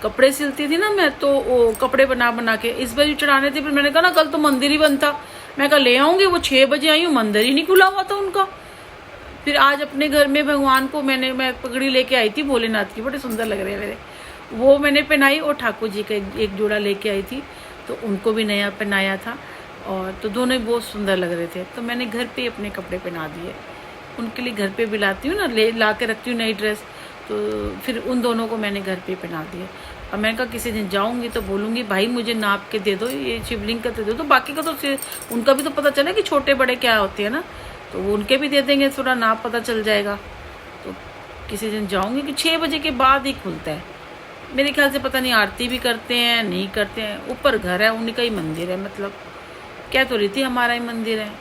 कपड़े सिलती थी ना मैं, तो वो कपड़े बना बना के इस बार चढ़ाने थे। फिर मैंने कहा ना कल तो मंदिर ही बंद था, मैं कहा ले आऊंगी। वो 6 बजे आई हूँ, मंदिर ही नहीं खुला हुआ था उनका। फिर आज अपने घर में भगवान को मैं पगड़ी लेके आई थी भोलेनाथ की, बड़े सुंदर लग रहे हैं मेरे, वो मैंने पहनाई। और ठाकुर जी का एक जोड़ा लेके आई थी, तो उनको भी नया पहनाया था, और तो दोनों ही बहुत सुंदर लग रहे थे। तो मैंने घर पे अपने कपड़े पहना दिए, उनके लिए घर पे भी लाती हूँ ना, ला के रखती हूँ नई ड्रेस, तो फिर उन दोनों को मैंने घर पे पहना दिया। अब मैंने कहा किसी दिन जाऊंगी तो बोलूँगी भाई मुझे नाप के दे दो, ये शिवलिंग का दे दो, तो बाकी का तो उनका भी तो पता चले कि छोटे बड़े क्या होते हैं ना, तो वो उनके भी दे देंगे, थोड़ा नाप पता चल जाएगा। तो किसी दिन जाऊंगी कि 6 बजे के बाद ही खुलता है मेरे ख्याल से। पता नहीं आरती भी करते हैं नहीं करते हैं, ऊपर घर है, उन्हीं का ही मंदिर है, मतलब क्या तो रही थी हमारा ही मंदिर है।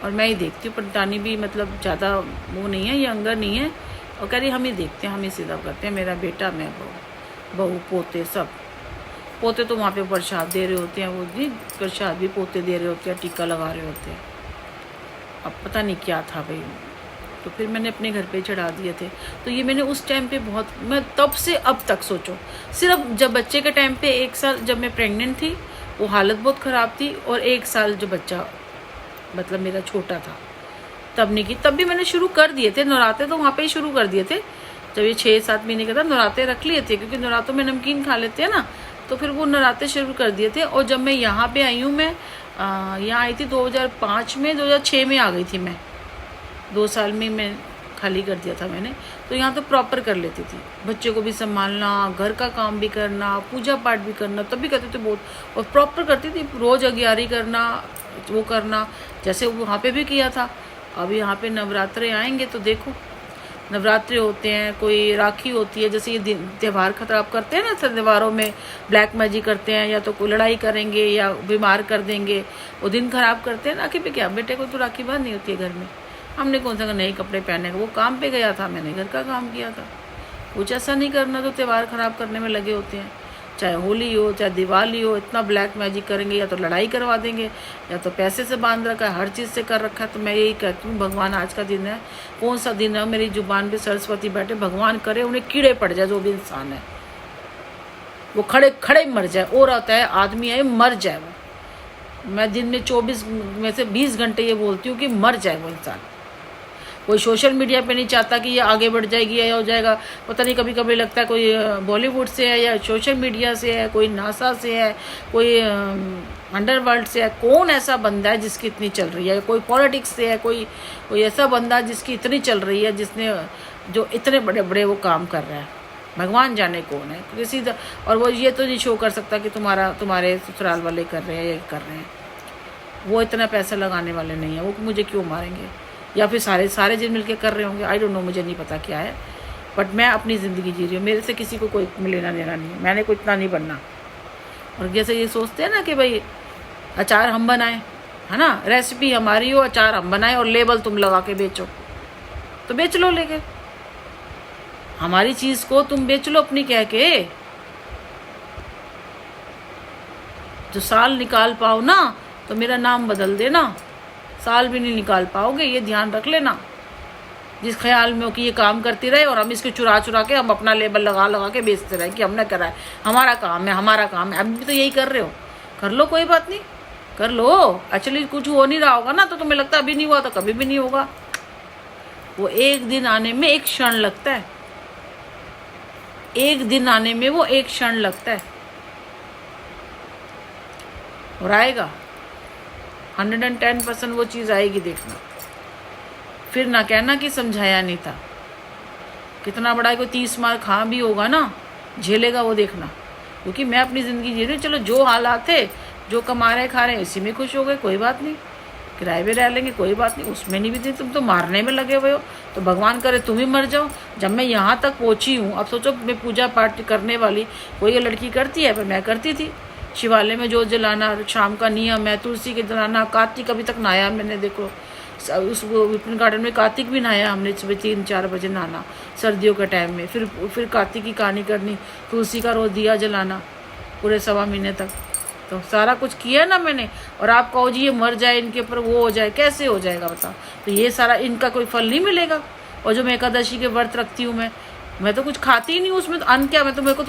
और मैं ही देखती हूँ, पंटानी भी मतलब ज़्यादा वो नहीं है, यंगर नहीं है, और कह रही हम ही देखते हैं, हम ही सीधा करते हैं, मेरा बेटा, मैं बहू पोते सब। पोते तो वहाँ पे प्रसाद दे रहे होते हैं, वो भी प्रसाद भी पोते दे रहे होते हैं, टीका लगा रहे होते हैं। अब पता नहीं क्या था भाई, तो फिर मैंने अपने घर पे चढ़ा दिए थे। तो ये मैंने उस टाइम पे बहुत, मैं तब से अब तक सोचो, सिर्फ जब बच्चे के टाइम पे 1 साल जब मैं प्रेग्नेंट थी, वो हालत बहुत ख़राब थी, और 1 साल जो बच्चा मतलब मेरा छोटा था तब नहीं की। तब भी मैंने शुरू कर दिए थे नवरात्रे, तो वहाँ पे ही शुरू कर दिए थे। जब ये 6-7 महीने का था नवरात्रे रख लिए थे, क्योंकि नवरात्रों में नमकीन खा लेते हैं ना, तो फिर वो नवरात्रे शुरू कर दिए थे। और जब मैं यहाँ पे आई हूँ, मैं यहाँ आई थी 2005 में, 2006 में आ गई थी मैं, 2 साल में मैं खाली कर दिया था मैंने। तो यहाँ तो प्रॉपर कर लेती थी, बच्चे को भी संभालना, घर का काम भी करना, पूजा पाठ भी करना, तब भी करते थे बहुत, और प्रॉपर करती थी, रोज़ अग्यारी करना, वो करना, जैसे वहाँ पे भी किया था। अब यहाँ पे नवरात्रे आएंगे तो देखो, नवरात्रे होते हैं, कोई राखी होती है, जैसे ये त्यौहार खराब करते हैं ना, त्योहारों में ब्लैक मैजिक करते हैं, या तो कोई लड़ाई करेंगे या बीमार कर देंगे, वो दिन खराब करते हैं। राखी पे क्या, बेटे को तो राखी बंद नहीं होती है घर में, हमने कौन सा नए कपड़े पहने, वो काम पे गया था, मैंने घर का काम किया था। कुछ ऐसा नहीं करना तो त्यौहार खराब करने में लगे होते हैं, चाहे होली हो चाहे दिवाली हो, इतना ब्लैक मैजिक करेंगे, या तो लड़ाई करवा देंगे, या तो पैसे से बांध रखा है, हर चीज़ से कर रखा है। तो मैं यही कहती हूँ, भगवान आज का दिन है, कौन सा दिन है, मेरी जुबान पे सरस्वती बैठे, भगवान करे उन्हें कीड़े पड़ जाए, जो भी इंसान है वो खड़े खड़े मर जाए, और आता है आदमी है मर जाए वो। मैं दिन में 24 में से 20 घंटे ये बोलती हूँ कि मर जाए वो इंसान। कोई सोशल मीडिया पे नहीं चाहता कि ये आगे बढ़ जाएगी या हो जाएगा, पता नहीं, कभी कभी लगता है कोई बॉलीवुड से है या सोशल मीडिया से है, कोई नासा से है, कोई अंडरवर्ल्ड से है, कौन ऐसा बंदा है जिसकी इतनी चल रही है, कोई पॉलिटिक्स से है, कोई ऐसा बंदा जिसकी इतनी चल रही है, जिसने जो इतने बड़े बड़े वो काम कर रहा है, भगवान जाने कौन है किसी। और वो ये तो नहीं शो कर सकता कि तुम्हारे ससुराल वाले कर रहे हैं, ये कर रहे हैं, वो इतना पैसा लगाने वाले नहीं है, वो मुझे क्यों मारेंगे, या फिर सारे जिन मिलके कर रहे होंगे, आई डोंट नो, मुझे नहीं पता क्या है। बट मैं अपनी ज़िंदगी जी रही हूँ, मेरे से किसी को कोई लेना देना नहीं है, मैंने कोई इतना नहीं बनना। और जैसे ये सोचते हैं ना कि भाई अचार हम बनाएं, है ना, रेसिपी हमारी हो, अचार हम बनाएं और लेबल तुम लगा के बेचो, तो बेच लो, लेके हमारी चीज़ को तुम बेच लो अपनी कह के। जो साल निकाल पाओ ना तो मेरा नाम बदल देना, साल भी नहीं निकाल पाओगे, ये ध्यान रख लेना। जिस ख्याल में हो कि ये काम करती रहे और हम इसको चुरा के हम अपना लेबल लगा के बेचते रहे कि हमने करा है, हमारा काम है, हमारा काम है। अभी भी तो यही कर रहे हो, कर लो, कोई बात नहीं, कर लो। एक्चुअली कुछ हो नहीं रहा होगा ना, तो तुम्हें लगता है अभी नहीं हुआ तो कभी भी नहीं होगा। वो एक दिन आने में एक क्षण लगता है, एक दिन आने में वो एक क्षण लगता है, और आएगा 110% वो चीज़ आएगी, देखना। फिर ना कहना कि समझाया नहीं था, कितना बड़ा कोई 30 मार खा भी होगा ना, झेलेगा वो, देखना। क्योंकि मैं अपनी ज़िंदगी जी रही हूँ, चलो जो हालात थे, जो कमा रहे खा रहे हैं, इसी में खुश हो गए, कोई बात नहीं, किराए पे रह लेंगे, कोई बात नहीं, उसमें नहीं भी थी। तुम तो मारने में लगे हुए हो, तो भगवान करे तुम ही मर जाओ। जब मैं यहाँ तक पहुँची हूँ, अब सोचो मैं पूजा पाठ करने वाली, कोई ये लड़की करती है, पर मैं करती थी। शिवालय में जोत जलाना शाम का नियम है, तुलसी के जलाना, कार्तिक अभी तक नहाया मैंने, देखो उस विपिन गार्डन में कार्तिक भी नहाया हमने, सुबह 3-4 बजे नहाना सर्दियों के टाइम में। फिर कार्तिक की कहानी करनी, तुलसी का रोज दिया जलाना पूरे 1.25 महीने तक, तो सारा कुछ किया ना मैंने। और आप कहो जी ये मर जाए, इनके ऊपर वो हो जाए, कैसे हो जाएगा बताओ? तो ये सारा इनका कोई फल नहीं मिलेगा। और जो मैं एकादशी के व्रत रखती हूँ, मैं तो कुछ खाती ही नहीं, उसमें तो अन्न क्या, मैं तो मेरे को तो